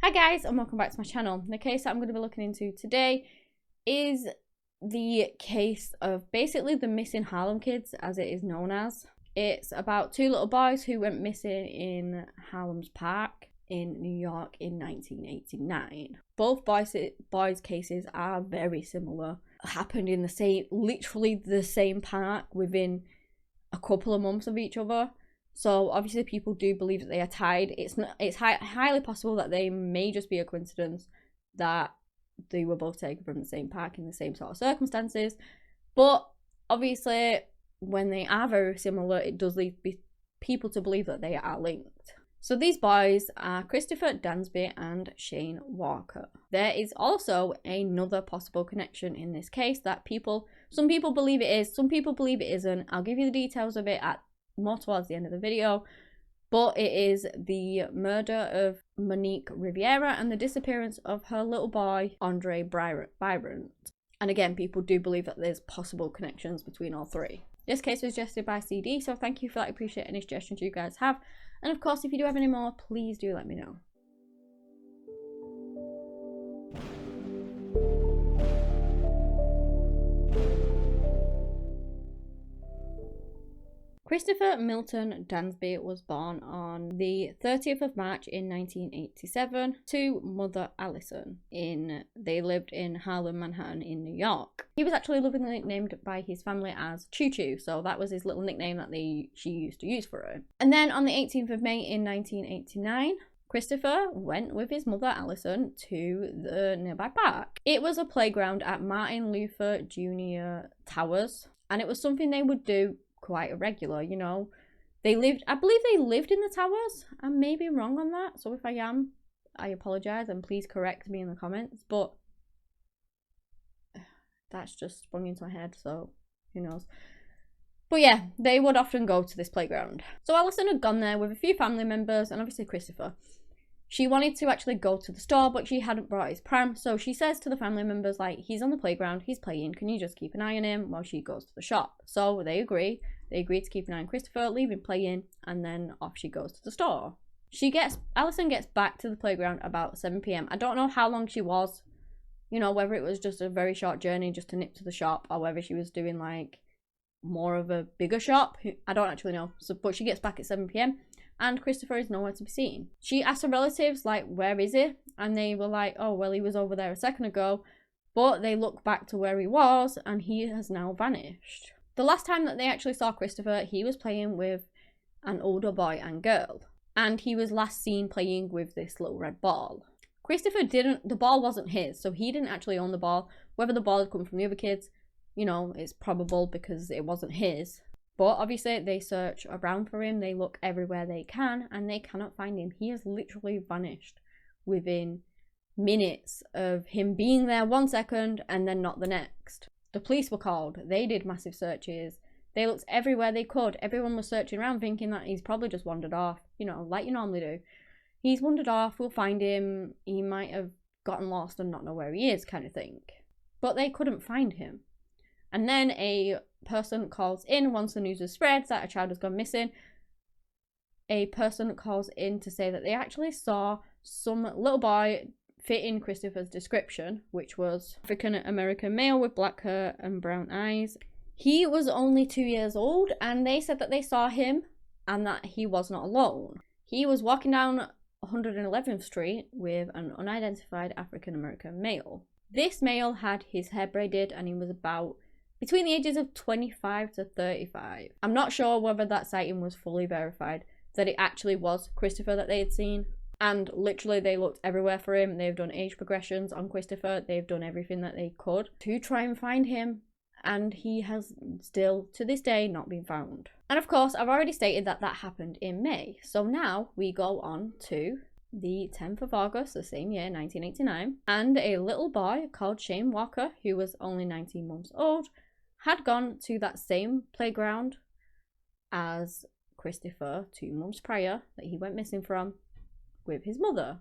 Hi guys, and welcome back to my channel. The case that I'm going to be looking into today is the case of basically the Missing Harlem Kids, as it is known as. It's about two little boys who went missing in Harlem's Park in New York in 1989. Both boys' cases are very similar. Happened in literally the same park within a couple of months of each other. So obviously people do believe that they are tied. It's highly possible that they may just be a coincidence that they were both taken from the same park in the same sort of circumstances. But obviously when they are very similar, it does lead people to believe that they are linked. So these boys are Christopher, Dansby and Shane Walker. There is also another possible connection in this case that some people believe it is, some people believe it isn't. I'll give you the details of it more towards the end of the video, but it is the murder of Monique Rivera and the disappearance of her little boy Andrew Bryant. And again, people do believe that there's possible connections between all three. This case was suggested by CD, so thank you for that. I appreciate any suggestions you guys have, and of course if you do have any more, please do let me know. Christopher Milton Dansby was born on the 30th of March in 1987 to mother Allison. They lived in Harlem, Manhattan in New York. He was actually lovingly nicknamed by his family as Choo Choo, so that was his little nickname that she used to use for him. And then on the 18th of May in 1989, Christopher went with his mother Allison to the nearby park. It was a playground at Martin Luther Jr. Towers, and it was something they would do quite irregular, you know. I believe they lived in the towers. I may be wrong on that, so if I am, I apologize and please correct me in the comments, but that's just sprung into my head, so who knows. But yeah, they would often go to this playground. So Allison had gone there with a few family members and obviously Christopher. She wanted to actually go to the store, but she hadn't brought his pram, so she says to the family members, like, he's on the playground, he's playing, can you just keep an eye on him while she goes to the shop? So they agree. They agree to keep an eye on Christopher, leave him playing, and then off she goes to the store. Allison gets back to the playground about 7 p.m. I don't know how long she was, you know, whether it was just a very short journey just to nip to the shop, or whether she was doing like more of a bigger shop. I don't actually know. But she gets back at 7 p.m. and Christopher is nowhere to be seen. She asked her relatives, like, where is he? And they were like, oh, well, he was over there a second ago. But they look back to where he was and he has now vanished. The last time that they actually saw Christopher, he was playing with an older boy and girl. And he was last seen playing with this little red ball. The ball wasn't his, so he didn't actually own the ball. Whether the ball had come from the other kids, you know, it's probable because it wasn't his. But obviously they search around for him, they look everywhere they can, and they cannot find him. He has literally vanished within minutes of him being there 1 second and then not the next. The police were called, they did massive searches, they looked everywhere they could. Everyone was searching around thinking that he's probably just wandered off, you know, like you normally do. He's wandered off, we'll find him, he might have gotten lost and not know where he is, kind of thing. But they couldn't find him. And then a person calls in once the news was spread that a child has gone missing. A person calls in to say that they actually saw some little boy fit in Christopher's description, which was African-American male with black hair and brown eyes. He was only 2 years old, and they said that they saw him and that he was not alone. He was walking down 111th Street with an unidentified African-American male. This male had his hair braided and he was about between the ages of 25 to 35. I'm not sure whether that sighting was fully verified, that it actually was Christopher that they had seen. And literally they looked everywhere for him. They've done age progressions on Christopher. They've done everything that they could to try and find him. And he has still, to this day, not been found. And of course, I've already stated that that happened in May. So now we go on to the 10th of August, the same year, 1989. And a little boy called Shane Walker, who was only 19 months old, had gone to that same playground as Christopher 2 months prior that he went missing from with his mother.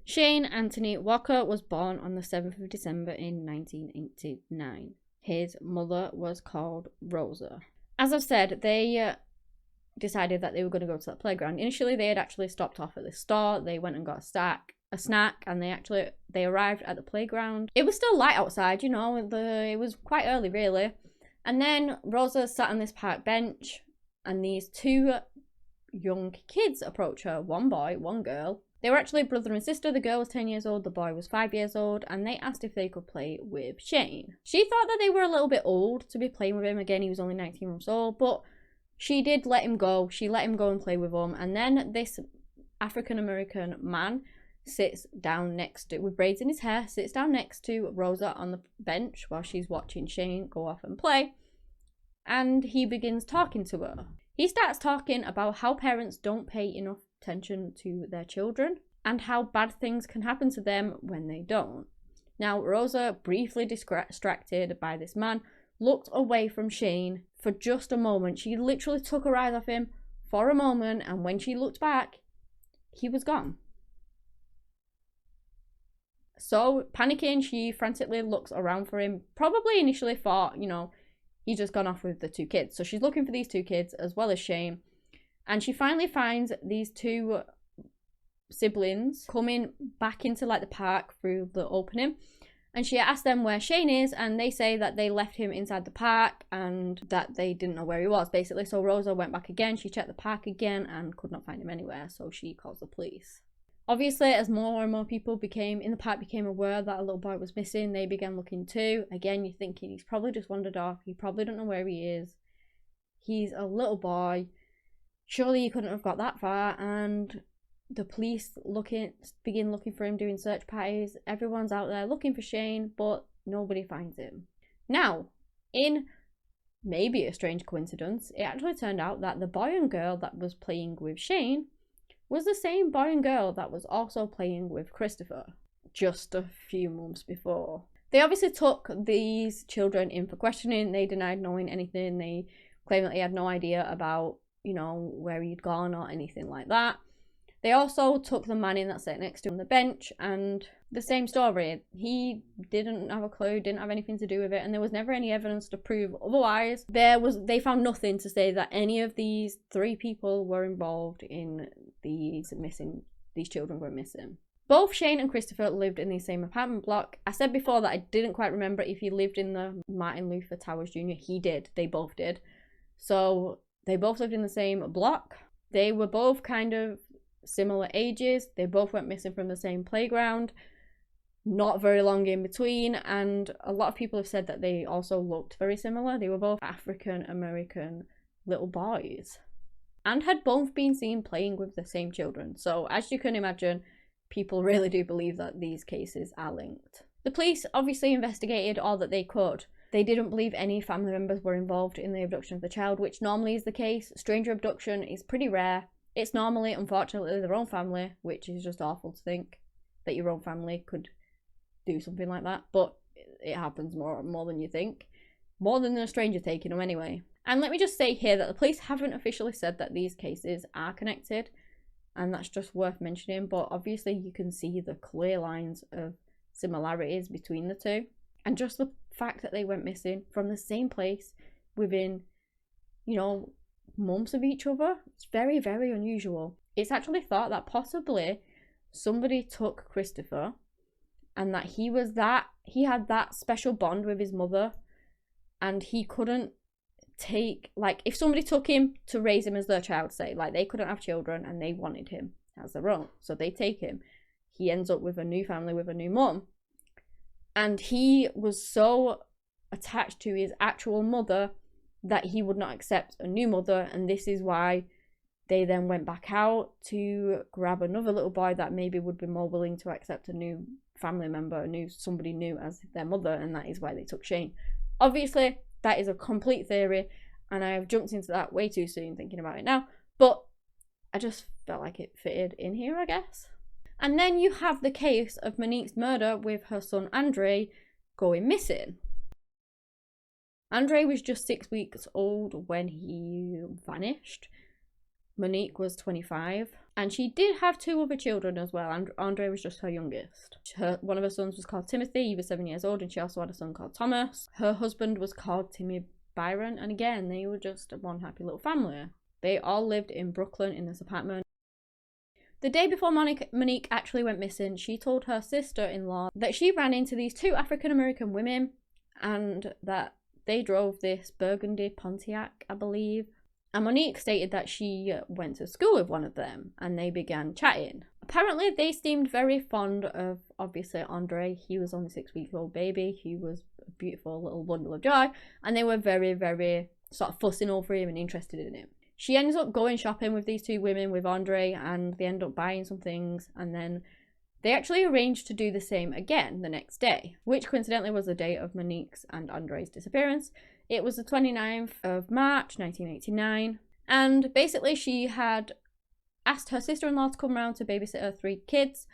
Shane Anthony Walker was born on the 7th of December in 1989. His mother was called Rosa. As I've said, they decided that they were going to go to that playground. Initially, they had actually stopped off at the store. They went and got a snack a snack, and they arrived at the playground. It was still light outside, you know, it was quite early really. And then Rosa sat on this park bench, and these two young kids approach her, one boy, one girl. They were actually brother and sister. The girl was 10 years old, the boy was 5 years old, and they asked if they could play with Shane. She thought that they were a little bit old to be playing with him. Again, he was only 19 months old, but she did let him go. She let him go and play with them. And then this African-American man sits down next to, with braids in his hair, sits down next to Rosa on the bench while she's watching Shane go off and play. And he begins talking to her. He starts talking about how parents don't pay enough attention to their children and how bad things can happen to them when they don't. Now, Rosa, briefly distracted by this man, looked away from Shane for just a moment. She literally took her eyes off him for a moment, and when she looked back, he was gone. So, panicking, she frantically looks around for him. Probably initially thought, you know, he's just gone off with the two kids. So she's looking for these two kids as well as Shane. And she finally finds these two siblings coming back into like the park through the opening. And she asked them where Shane is, and they say that they left him inside the park and that they didn't know where he was, basically. So Rosa went back again. She checked the park again and could not find him anywhere. So she calls the police. Obviously, as more and more people became aware that a little boy was missing, they began looking too. Again, you're thinking he's probably just wandered off. He probably don't know where he is. He's a little boy. Surely he couldn't have got that far. And the police begin looking for him, doing search parties. Everyone's out there looking for Shane, but nobody finds him. Now, in maybe a strange coincidence, it actually turned out that the boy and girl that was playing with Shane was the same boy and girl that was also playing with Christopher just a few months before. They obviously took these children in for questioning. They denied knowing anything. They claimed that they had no idea about, you know, where he'd gone or anything like that. They also took the man in that sat next to him on the bench, and the same story. He didn't have a clue, didn't have anything to do with it, and there was never any evidence to prove otherwise. They found nothing to say that any of these three people were involved in these children were missing. Both Shane and Christopher lived in the same apartment block. I said before that I didn't quite remember if he lived in the Martin Luther Towers Jr. He did. They both did. So they both lived in the same block. They were both kind of similar ages. They both went missing from the same playground, not very long in between, and a lot of people have said that they also looked very similar. They were both African American little boys and had both been seen playing with the same children. So as you can imagine, people really do believe that these cases are linked. The police obviously investigated all that they could. They didn't believe any family members were involved in the abduction of the child, which normally is the case. Stranger abduction is pretty rare. It's normally, unfortunately, their own family, which is just awful to think that your own family could do something like that. But it happens more than you think. More than a stranger taking them anyway. And let me just say here that the police haven't officially said that these cases are connected. And that's just worth mentioning. But obviously you can see the clear lines of similarities between the two. And just the fact that they went missing from the same place within, you know, months of each other, it's very, very unusual. It's actually thought that possibly somebody took Christopher and that he had that special bond with his mother, and he couldn't take, like, if somebody took him to raise him as their child, say, like, they couldn't have children and they wanted him as their own, so they take him. He ends up with a new family, with a new mum, and he was so attached to his actual mother that he would not accept a new mother, and this is why they then went back out to grab another little boy that maybe would be more willing to accept a new family member, somebody new as their mother, and that is why they took Shane. Obviously, that is a complete theory, and I have jumped into that way too soon thinking about it now, but I just felt like it fitted in here, I guess. And then you have the case of Monique's murder with her son Andre going missing. Andre was just 6 weeks old when he vanished. Monique was 25, and she did have two other children as well. And Andre was just her youngest. One of her sons was called Timothy. He was 7 years old, and she also had a son called Thomas. Her husband was called Timmy Byron, and again, they were just one happy little family. They all lived in Brooklyn in this apartment. The day before Monique actually went missing, she told her sister-in-law that she ran into these two African-American women and that they drove this burgundy Pontiac, I believe. And Monique stated that she went to school with one of them and they began chatting. Apparently, they seemed very fond of, obviously, Andre. He was only a 6-week-old baby. He was a beautiful little bundle of joy. And they were very, very sort of fussing over him and interested in him. She ends up going shopping with these two women, with Andre, and they end up buying some things. And then they actually arranged to do the same again the next day, which coincidentally was the day of Monique's and Andre's disappearance. It was the 29th of March, 1989. And basically she had asked her sister-in-law to come around to babysit her 3 kids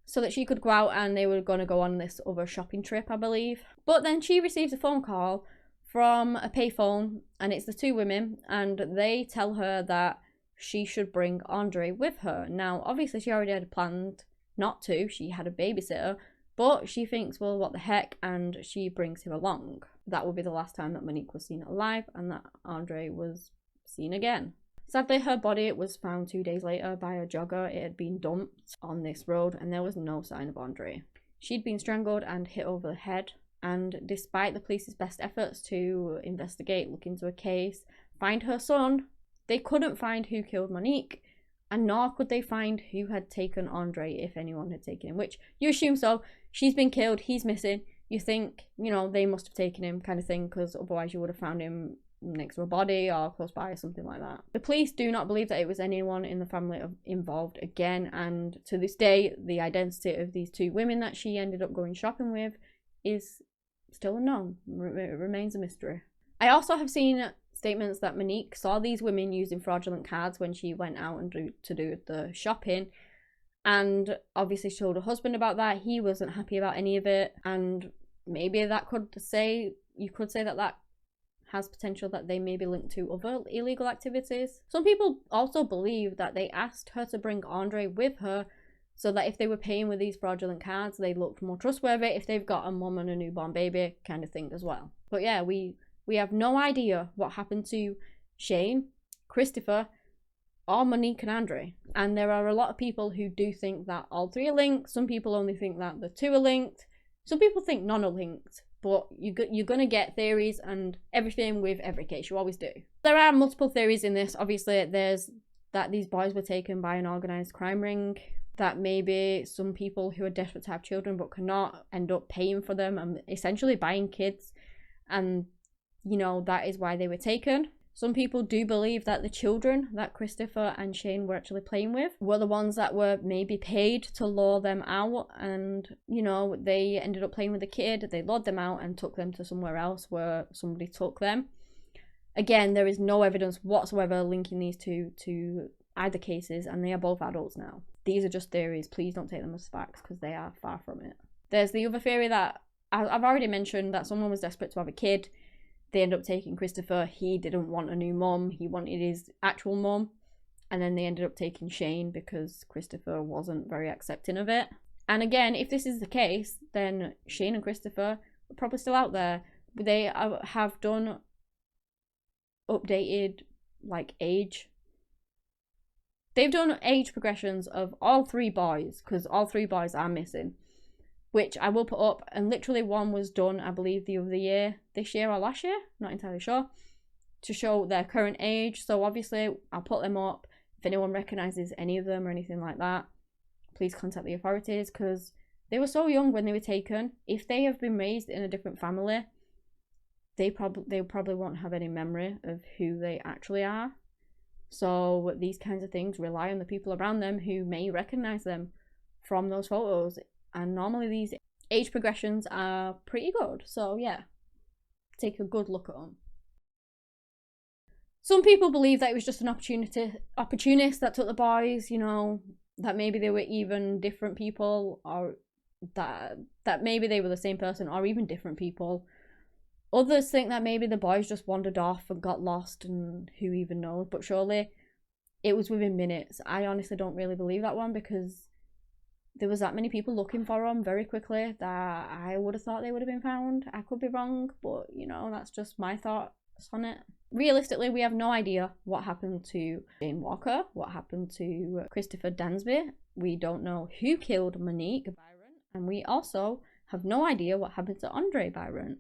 so that she could go out, and they were going to go on this other shopping trip, I believe. But then she receives a phone call from a payphone, and it's the 2 women, and they tell her that she should bring Andre with her. Now, obviously she already had planned not to. She had a babysitter, but she thinks, well, what the heck, and she brings him along. That would be the last time that Monique was seen alive and that Andre was seen again. Sadly, her body was found 2 days later by a jogger. It had been dumped on this road and there was no sign of Andre. She'd been strangled and hit over the head, and despite the police's best efforts to investigate, look into a case, find her son, they couldn't find who killed Monique, and nor could they find who had taken Andre, if anyone had taken him, which you assume so. She's been killed, he's missing. You think, you know, they must have taken him, kind of thing, because otherwise you would have found him next to a body or close by or something like that. The police do not believe that it was anyone in the family involved again, and to this day the identity of these 2 women that she ended up going shopping with is still unknown. It remains a mystery. I also have seen statements that Monique saw these women using fraudulent cards when she went out and to do the shopping, and obviously she told her husband about that. He wasn't happy about any of it, and maybe that you could say that has potential that they may be linked to other illegal activities. Some people also believe that they asked her to bring Andre with her so that if they were paying with these fraudulent cards, they looked more trustworthy if they've got a mum and a newborn baby kind of thing as well. But yeah, we have no idea what happened to Shane, Christopher, or Monique and Andre. And there are a lot of people who do think that all 3 are linked. Some people only think that the 2 are linked. Some people think none are linked. But you're going to get theories and everything with every case. You always do. There are multiple theories in this. Obviously, there's that these boys were taken by an organised crime ring. That maybe some people who are desperate to have children but cannot end up paying for them and essentially buying kids. And, you know, that is why they were taken. Some people do believe that the children that Christopher and Shane were actually playing with were the ones that were maybe paid to lure them out, and, you know, they ended up playing with the kid, they lured them out and took them to somewhere else where somebody took them. Again, there is no evidence whatsoever linking these 2 to either cases, and they are both adults now. These are just theories. Please don't take them as facts because they are far from it. There's the other theory that I've already mentioned, that someone was desperate to have a kid. They end up taking Christopher. He didn't want a new mum. He wanted his actual mum. And then they ended up taking Shane because Christopher wasn't very accepting of it. And again, if this is the case, then Shane and Christopher are probably still out there. They have done updated, like, age. They've done age progressions of all 3 boys, because all 3 boys are missing, which I will put up, and literally one was done, I believe, the other year, this year or last year, not entirely sure, to show their current age. So obviously I'll put them up. If anyone recognises any of them or anything like that, please contact the authorities, because they were so young when they were taken. If they have been raised in a different family, they probably won't have any memory of who they actually are. So these kinds of things rely on the people around them who may recognise them from those photos. And normally these age progressions are pretty good. So yeah, take a good look at them. Some people believe that it was just an opportunist that took the boys, you know, that maybe they were even different people, or that maybe they were the same person or even different people. Others think that maybe the boys just wandered off and got lost, and who even knows, but surely it was within minutes. I honestly don't really believe that one, because there was that many people looking for them very quickly that I would have thought they would have been found. I could be wrong, but, you know, that's just my thought on it. Realistically, we have no idea what happened to Shane Walker, what happened to Christopher Dansby. We don't know who killed Monique Byron, and we also have no idea what happened to Andre Byron.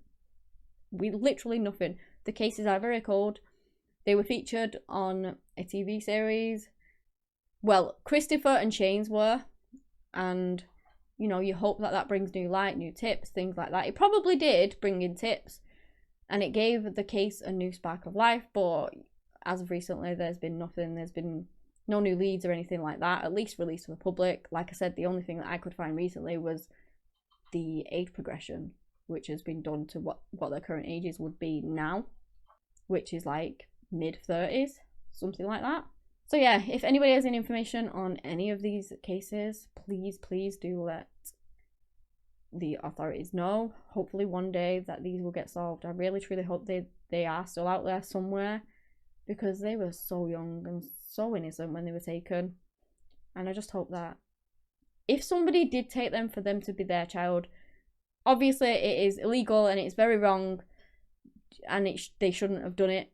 We literally nothing. The cases are very cold. They were featured on a TV series. Well, Christopher and Shane's were, and you know, you hope that that brings new light, new tips, things like that. It probably did bring in tips, and it gave the case a new spark of life, but as of recently, there's been nothing. There's been no new leads or anything like that, at least released to the public. Like I said, the only thing that I could find recently was the age progression, which has been done to what their current ages would be now, which is like mid-30s, something like that. So yeah, if anybody has any information on any of these cases, please do let the authorities know. Hopefully one day that these will get solved. I really truly hope they are still out there somewhere, because they were so young and so innocent when they were taken. And I just hope that if somebody did take them for them to be their child, obviously it is illegal and it's very wrong, and they shouldn't have done it.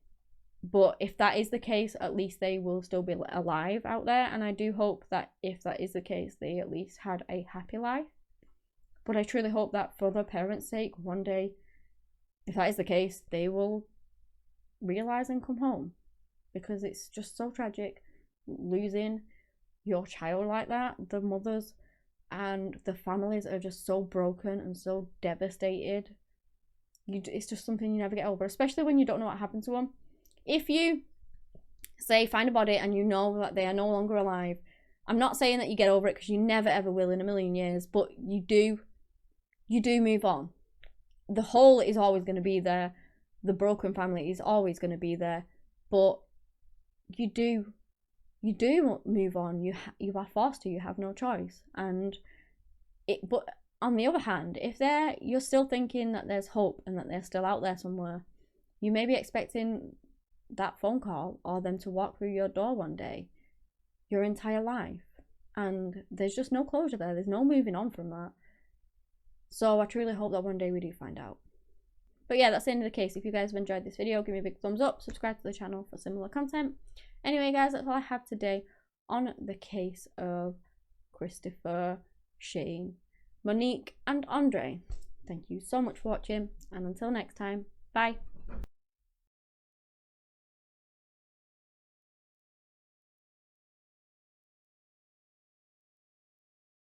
But if that is the case, at least they will still be alive out there. And I do hope that if that is the case, they at least had a happy life. But I truly hope that for their parents' sake, one day, if that is the case, they will realise and come home. Because it's just so tragic losing your child like that. The mothers and the families are just so broken and so devastated. It's just something you never get over, especially when you don't know what happened to them. If you, say, find a body and you know that they are no longer alive, I'm not saying that you get over it, because you never ever will in a million years, but you do move on. The hole is always going to be there. The broken family is always going to be there, but you do move on. You are forced to. You have no choice. But on the other hand, if you're still thinking that there's hope and that they're still out there somewhere, you may be expecting that phone call or them to walk through your door one day, your entire life, and there's just no closure there. There's no moving on from that. So I truly hope that one day we do find out. But yeah, that's the end of the case. If you guys have enjoyed this video, give me a big thumbs up, subscribe to the channel for similar content. Anyway guys, that's all I have today on the case of Christopher, Shane, Monique and Andre. Thank you so much for watching, and until next time, bye.